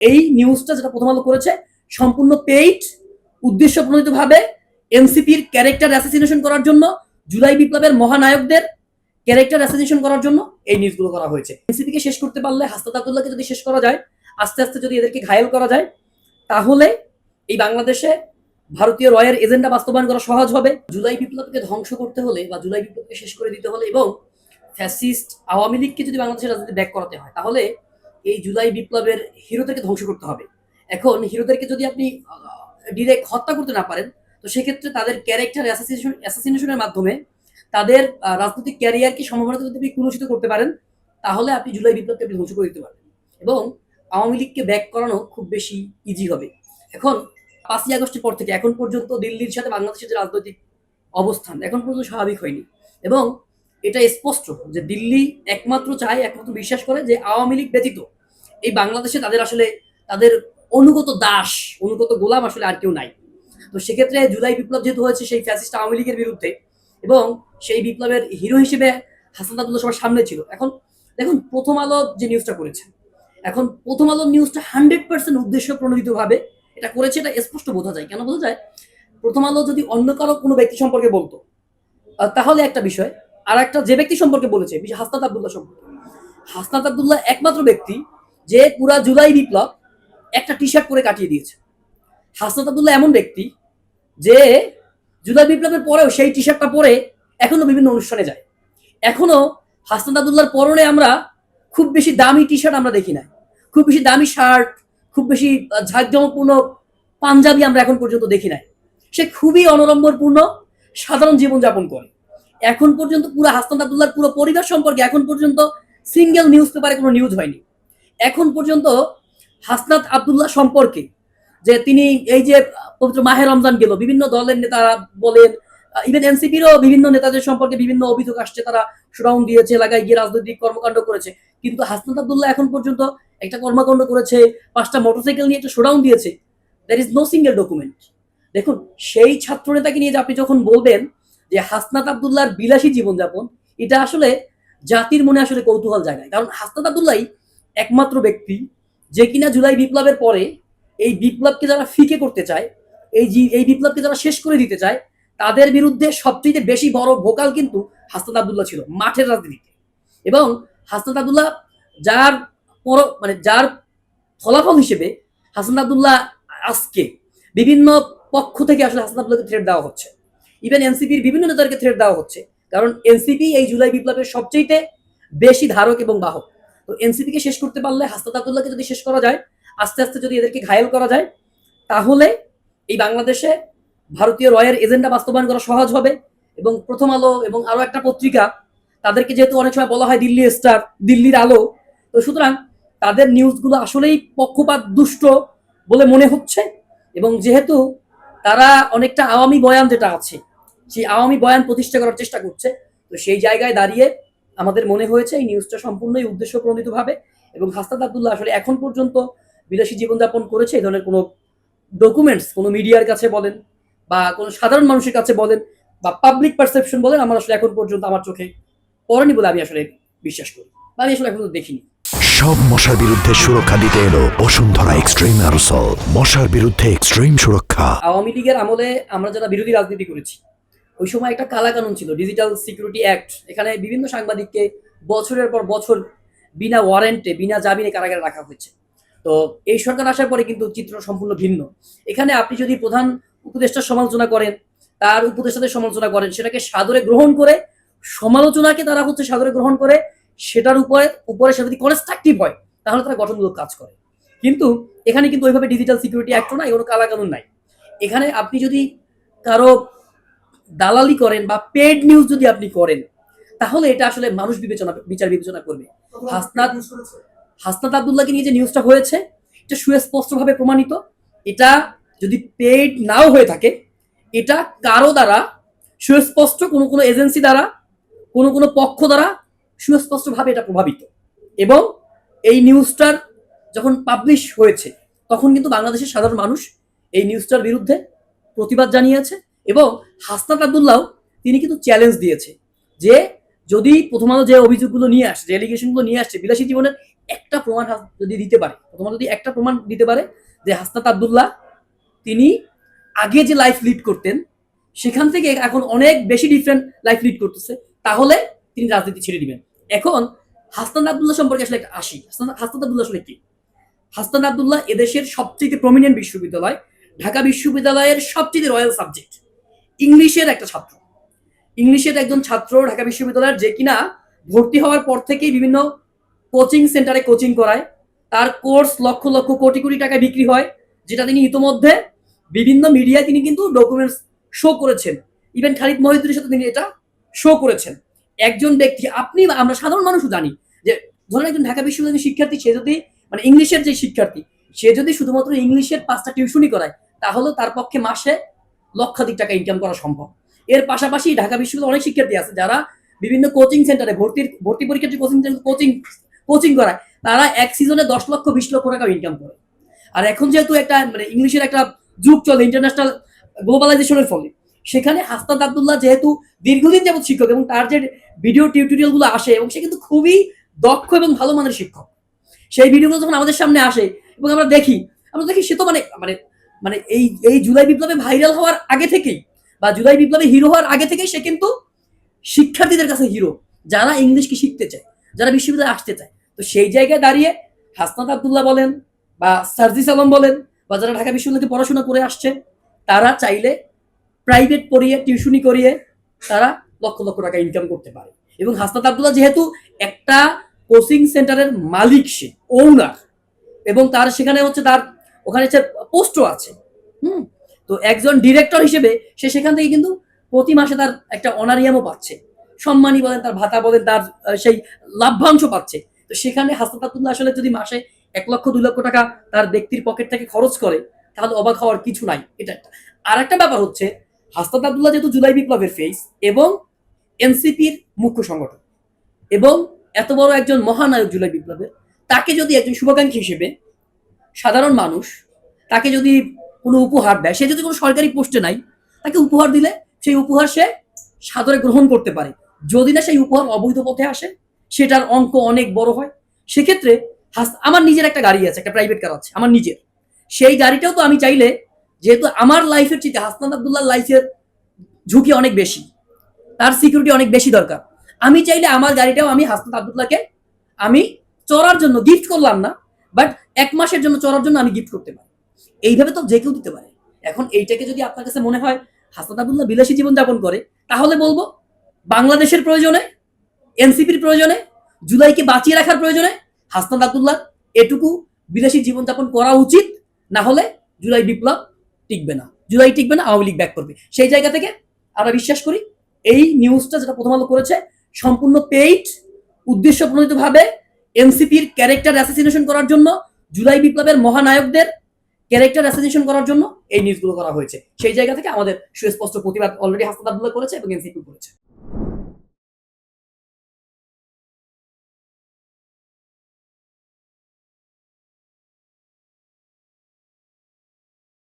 এই নিউজটা যেটা প্রথম আলো করেছে সম্পূর্ণ পেইড, উদ্দেশ্য প্রণোদিতভাবে এনসিপির ক্যারেক্টার অ্যাসাসিনেশন করার জন্য, জুলাই বিপ্লবের মহানায়কদের ক্যারেক্টার অ্যাসাসিনেশন করার জন্য এই নিউজগুলো করা হয়েছে। এনসিপিকে শেষ করতে পারলে, হাসনাত আব্দুল্লাহকে যদি শেষ করা যায়, আস্তে আস্তে যদি এদেরকে ঘায়েল করা যায়, তাহলে এই বাংলাদেশে ভারতীয় রয়ের এজেন্ডা বাস্তবায়ন করা সহজ হবে। জুলাই বিপ্লবকে ধ্বংস করতে হলে বা জুলাই বিপ্লবকে শেষ করে দিতে হলে এবং ফ্যাসিস্ট আওয়ামী লীগকে যদি বাংলাদেশের রাজনীতি ব্যাক করাতে হয়, তাহলে এই জুলাই বিপ্লবের হিরোদেরকে ধ্বংস করতে হবে। এখন হিরোদেরকে যদি আপনি ডিরেক্ট হত্যা করতে না পারেন, তো সেক্ষেত্রে তাদের ক্যারেক্টার অ্যাসাসিনেশনের মাধ্যমে তাদের রাজনৈতিক ক্যারিয়ারকে সম্ভাবনা যদি আপনি কুলুষিত করতে পারেন, তাহলে আপনি জুলাই বিপ্লবকে আপনি ধ্বংস করে দিতে পারবেন এবং আওয়ামী লীগকে ব্যাক করানো খুব বেশি ইজি হবে। এখন 5ই আগস্টের পর থেকে এখন পর্যন্ত দিল্লির সাথে বাংলাদেশের যে রাজনৈতিক অবস্থান এখন পর্যন্ত স্বাভাবিক হয়নি এবং এটা স্পষ্ট যে দিল্লি একমাত্র চায়, একমাত্র বিশ্বাস করে যে আওয়ামী লীগ ব্যতীত এই বাংলাদেশে তাদের আসলে তাদের অনুগত দাস, অনুগত গোলাম আসলে আর কেউ নাই। তো সেক্ষেত্রে জুলাই বিপ্লব যেহেতু হয়েছে সেই ফ্যাসিস্ট আওয়ামী লীগের বিরুদ্ধে এবং সেই বিপ্লবের হিরো হিসেবে হাসনাত আব্দুল্লাহ সবার সামনে ছিল। এখন দেখুন প্রথম আলো যে নিউজটা করেছে, এখন প্রথম আলো নিউজটা 100% উদ্দেশ্য প্রণোদিতভাবে এটা করেছে, এটা স্পষ্ট বোঝা যায়। কেন বোঝা যায়? প্রথম আলো যদি অন্য কারো কোনো ব্যক্তি সম্পর্কে বলতো তাহলে একটা বিষয়, আর একটা যে ব্যক্তি সম্পর্কে বলেছে হাসনাত আব্দুল্লাহ সম্পর্কে, হাসনাত আব্দুল্লাহ একমাত্র ব্যক্তি যে পুরা জুলাই বিপ্লব একটা টি শার্ট পরে কাটিয়ে দিয়েছে। হাসনাত আব্দুল্লাহ এমন ব্যক্তি যে জুলাই বিপ্লবের পরেও সেই টি শার্টটা পরে এখনো বিভিন্ন অনুষ্ঠানে যায়। এখনো হাসনাত আব্দুল্লাহর পরনে আমরা খুব বেশি দামি টি শার্ট আমরা দেখি না, খুব বেশি দামি শার্ট, খুব বেশি ঝাঁকজমকপূর্ণ পাঞ্জাবি আমরা এখন পর্যন্ত দেখি নাই। সে খুবই অনড়ম্বরপূর্ণ সাধারণ জীবনযাপন করে। এখন পর্যন্ত পুরো হাসনাত আব্দুল্লাহর পুরো পরিবার সম্পর্কে এখন পর্যন্ত সিঙ্গেল নিউজ পেপারে কোনো নিউজ হয়নি। এখন পর্যন্ত হাসনাত আব্দুল্লাহ সম্পর্কে যে তিনি এই যে পবিত্র মাহে রমজান গেল, বিভিন্ন দলের নেতারা বলেন, ইভেন এনসিপিরও বিভিন্ন নেতাদের সম্পর্কে বিভিন্ন অভিযোগ আসছে, তারা শোডাউন দিয়েছে, এলাকায় গিয়ে রাজনৈতিক কর্মকাণ্ড করেছে। কিন্তু হাসনাত আব্দুল্লাহ এখন পর্যন্ত একটা কর্মকাণ্ড করেছে, 5টা মোটরসাইকেল নিয়ে একটা শোডাউন দিয়েছে, there is no single document. দেখুন সেই ছাত্র নেতাকে নিয়ে যে আপনি যখন বলবেন যে হাসনাত আব্দুল্লাহর বিলাসী জীবনযাপন, এটা আসলে জাতির মনে আসলে কৌতূহল জাগায়। কারণ হাসনাত আব্দুল্লাহই একমাত্র ব্যক্তি যে কিনা জুলাই বিপ্লবের পরে এই বিপ্লবকে যারা ফিকে করতে চায়, এই বিপ্লবকে যারা শেষ করে দিতে চায়, তাদের বিরুদ্ধে সবচেয়ে বেশি বড় ভোকাল কিন্তু হাসনাত আব্দুল্লাহ ছিল মাঠের রাজনীতিতে। এবং হাসনাত আব্দুল্লাহ যার যার ফলাফল হিসেবে হাসনাত আব্দুল্লাহ আজকে বিভিন্ন পক্ষ থেকে আসলে হাসনাত আব্দুল্লাহকে থ্রেট দেওয়া হচ্ছে, ইভেন এনসিপির বিভিন্ন নেতাদেরকে থ্রেট দেওয়া হচ্ছে। কারণ এনসিপি এই জুলাই বিপ্লবের সবচেয়ে বেশি ধারক এবং বাহক। তো এনসিপিকে শেষ করতে পারলে, হাসনাত আব্দুল্লাহকে যদি শেষ করা যায়, আস্তে আস্তে যদি এদেরকে ঘায়েল করা যায়, তাহলে এই বাংলাদেশে ভারতীয় রয়ের এজেন্ডা বাস্তবায়ন করা সহজ হবে। এবং প্রথম আলো এবং আরো একটা পত্রিকা, তাদেরকে যেহেতু অনেক সময় বলা হয় দিল্লি স্টার, দিল্লির আলো, তো সুতরাং তাদের নিউজগুলো আসলেই পক্ষপাত দুষ্ট বলে মনে হচ্ছে। এবং যেহেতু তারা অনেকটা আওয়ামী বয়ান যেটা আছে, সেই আওয়ামী বয়ান প্রতিষ্ঠা করার চেষ্টা করছে, তো সেই জায়গায় দাঁড়িয়ে আমাদের মনে হয়েছে এই নিউজটা সম্পূর্ণই উদ্দেশ্য প্রণোদিতভাবে। এবং হাসনাত আব্দুল্লাহ আসলে এখন পর্যন্ত বিলাসী জীবনযাপন করেছে, এই ধরনের কোনো ডকুমেন্টস কোনো মিডিয়ার কাছে বলেন বা কোনো সাধারণ মানুষের কাছে বলেন বা পাবলিক পারসেপশন বলেন, আমার আসলে এখন পর্যন্ত আমার চোখে পড়েনি বলে আমি আসলে বিশ্বাস করি, বা আমি আসলে এখন দেখিনি। সব মশার বিরুদ্ধে সুরক্ষা দিতে এলো বসুন্ধরা এক্সট্রিম অ্যারোসল, মশার বিরুদ্ধে এক্সট্রিম সুরক্ষা। আওয়ামী লীগের আমলে আমরা যারা বিরোধী রাজনীতি করেছি, ওই সময় একটা কালাকানুন ছিল, ডিজিটাল সিকিউরিটি অ্যাক্ট। এখানে বিভিন্ন সাংবাদিককে বছরের পর বছর বিনা ওয়ারেন্টে, বিনা জামিনে কারাগারে রাখা হয়েছে। তো এই সরকার আসার পরে কিন্তু চিত্র সম্পূর্ণ ভিন্ন। এখানে আপনি যদি প্রধান উপদেষ্টার সমালোচনা করেন, তার উপদেষ্টাদের সমালোচনা করেন, সেটাকে সাদরে গ্রহণ করে, সমালোচনাকে তারা সাদরে গ্রহণ করে, সেটার উপরে সে যদি কনস্ট্রাকটিভ হয়, তাহলে তারা গঠনমূলক কাজ করে। কিন্তু এখানে কিন্তু ওইভাবে ডিজিটাল সিকিউরিটি অ্যাক্টও নাই, কোনো কালাকানুন নাই। এখানে আপনি যদি কারো দালালি করেন বা পেড নিউজ যদি আপনি করেন, তাহলে এটা আসলে মানুষ বিচার বিবেচনা করবে। হাসনাত আব্দুল্লাহকে নিয়ে যে নিউজটা হয়েছে, এটা সুস্পষ্টভাবে প্রমাণিত। এটা যদি পেইড নাও হয়ে থাকে, এটা কারো দ্বারা সুস্পষ্ট, কোনো এজেন্সি দ্বারা, কোনো পক্ষ দ্বারা সুস্পষ্টভাবে এটা প্রভাবিত। এবং এই নিউজটার যখন পাবলিশ হয়েছে, তখন কিন্তু বাংলাদেশের সাধারণ মানুষ এই নিউজটার বিরুদ্ধে প্রতিবাদ জানিয়েছে। এবং হাসনাত আব্দুল্লাহ তিনি কিন্তু চ্যালেঞ্জ দিয়েছে যে যদি প্রথম আলো যে অভিযোগগুলো নিয়ে আসছে, যে এলিগেশনগুলো নিয়ে আসছে বিলাসী জীবনের, একটা প্রমাণ যদি দিতে পারে, প্রথমত যদি একটা প্রমাণ দিতে পারে যে হাসনাত আব্দুল্লাহ তিনি আগে যে লাইফ লিড করতেন সেখান থেকে এখন অনেক বেশি ডিফারেন্ট লাইফ লিড করতেছে, তাহলে তিনি রাজনীতি ছেড়ে দিবেন। এখন হাসনাত আব্দুল্লাহ সম্পর্কে আসলে একটা আসি। হাসনাত আব্দুল্লাহ আসলে কি? হাসনাত আব্দুল্লাহ এদেশের সবচেয়ে প্রমিনেন্ট বিশ্ববিদ্যালয় ঢাকা বিশ্ববিদ্যালয়ের সবচেয়ে রয়্যাল সাবজেক্ট ইংলিশের একটা ছাত্র, ইংলিশের একজন ছাত্র ঢাকা বিশ্ববিদ্যালয়ের, যে কিনা ভর্তি হওয়ার পর থেকেই বিভিন্ন কোচিং সেন্টারে কোচিং করায়, তার কোর্স লক্ষ লক্ষ কোটি কোটি টাকায় বিক্রি হয়, যেটা তিনি ইতোমধ্যে বিভিন্ন মিডিয়ায় তিনি কিন্তু ডকুমেন্টস শো করেছেন। ইভেন খালিদ মহিউদ্দিনের সাথে তিনি এটা শো করেছেন। একজন ব্যক্তি, আপনি আমরা সাধারণ মানুষও জানি যে ধরেন একজন ঢাকা বিশ্ববিদ্যালয়ের শিক্ষার্থী, সে যদি মানে ইংলিশের যে শিক্ষার্থী, সে যদি শুধুমাত্র ইংলিশের 5টা টিউশনই করায়, তাহলে তার পক্ষে মাসে লক্ষাধিক টাকা ইনকাম করা সম্ভব। এর পাশাপাশি ঢাকা বিশ্ববিদ্যালয়ের অনেক শিক্ষার্থী আছে যারা বিভিন্ন কোচিং সেন্টারে ভর্তি পরীক্ষার যে কোচিং করায়, তারা এক সিজনে 10 লক্ষ 20 লক্ষ টাকা ইনকাম করে। আর এখন যেহেতু একটা মানে ইংলিশের একটা যুগ চলে ইন্টারন্যাশনাল গ্লোবালাইজেশনের ফলে, সেখানে হাসনাত আব্দুল্লাহ যেহেতু দীর্ঘদিন যাবত শিক্ষক এবং তার যে ভিডিও টিউটোরিয়াল গুলো আসে এবং সে কিন্তু খুবই দক্ষ এবং ভালো মানের শিক্ষক, সেই ভিডিওগুলো যখন আমাদের সামনে আসে এবং আমরা দেখি সে তো মানে মানে মানে এই জুলাই বিপ্লবে ভাইরাল হওয়ার আগে থেকেই বা জুলাই বিপ্লবে হিরো হওয়ার আগে থেকেই সে কিন্তু শিক্ষার্থীদের কাছে হিরো, যারা ইংলিশকে শিখতে চায়, যারা বিশ্ববিদ্যালয়ে আসতে চায়। তো সেই জায়গায় দাঁড়িয়ে হাসনাত আব্দুল্লাহ বলেন বা সার্জিস আলম বলেন বা যারা ঢাকা বিশ্ববিদ্যালয়ে পড়াশোনা করে আসছে, তারা চাইলে প্রাইভেট পড়িয়ে টিউশনি করিয়ে তারা লক্ষ লক্ষ টাকা ইনকাম করতে পারে। এবং হাসনাত আব্দুল্লাহ যেহেতু একটা কোচিং সেন্টারের মালিক, সে ওনার, এবং তার সেখানে হচ্ছে তার ওখানে পোস্টও আছে। তো একজন ডিরেক্টর হিসেবে সে সেখান থেকে কিন্তু প্রতি মাসে তার একটা অনারিয়ামও পাচ্ছে, সম্মানী বলেন, তার ভাতা বলেন, তার সেই লাভ্যাংশ পাচ্ছে। তো সেখানে হাসনাত আব্দুল্লাহ আসলে যদি মাসে 1 লক্ষ 2 লক্ষ টাকা তার ব্যক্তির পকেট থেকে খরচ করে, তাহলে অবাক হওয়ার কিছু নাই। এটা একটা। আর একটা ব্যাপার হচ্ছে, হাসনাত আব্দুল্লাহ যেহেতু জুলাই বিপ্লবের ফেস এবং এনসিপির মুখ্য সংগঠন এবং এত বড় একজন মহানায়ক জুলাই বিপ্লবের, তাকে যদি একজন শুভাকাঙ্ক্ষী হিসেবে সাধারণ মানুষ তাকে যদি কোনো উপহার দেয়, সে যদি কোনো সরকারি পোস্টে নাই, তাকে উপহার দিলে সেই উপহার সে সাদরে গ্রহণ করতে পারে। যদি না সেই উপহার অবৈধ পথে আসে, সেটার অঙ্ক অনেক বড় হয়। সেক্ষেত্রে আমার নিজের একটা গাড়ি আছে, একটা প্রাইভেট কার আছে আমার নিজের, সেই গাড়িটাও তো আমি চাইলে, যেহেতু আমার লাইফের চেয়ে হাসনাত আব্দুল্লাহ লাইফের ঝুঁকি অনেক বেশি, তার সিকিউরিটি অনেক বেশি দরকার, আমি চাইলে আমার গাড়িটাও আমি হাসনাত আব্দুল্লাহকে আমি চড়ার জন্য গিফট করলাম না, বাট 1 মাসের জন্য চড়ার জন্য আমি গিফট করতে পারি। এইভাবে তো যে কেউ দিতে পারে। এখন এইটাকে যদি আপনার কাছে মনে হয় হাসনাত আব্দুল্লাহ বিলাসী জীবন যাপন করে, তাহলে বলবো বাংলাদেশের প্রয়োজনে, এনসিপির প্রয়োজনে, জুলাইকে বাঁচিয়ে রাখার প্রয়োজনে হাসনাত আব্দুল্লাহ এটুকু বিলাসী জীবনযাপন করা উচিত। না হলে জুলাই বিপ্লব টিকবে না, জুলাই টিকবে না, আওয়ামী লীগ ব্যাক করবে। সেই জায়গা থেকে আমরা বিশ্বাস করি এই নিউজটা যেটা প্রথম আলো করেছে সম্পূর্ণ পেইড, উদ্দেশ্য প্রণোদিতভাবে এনসিপির ক্যারেক্টার অ্যাসাসিনেশন করার জন্য, জুলাই বিপ্লবের মহানায়কদের ক্যারেক্টার অ্যাসাসিনেশন করার জন্য এই নিউজগুলো করা হয়েছে। সেই জায়গা থেকে আমাদের সুস্পষ্ট প্রতিবাদ অলরেডি হাসনাত আব্দুল্লাহ করেছে এবং এনসিপি করেছে।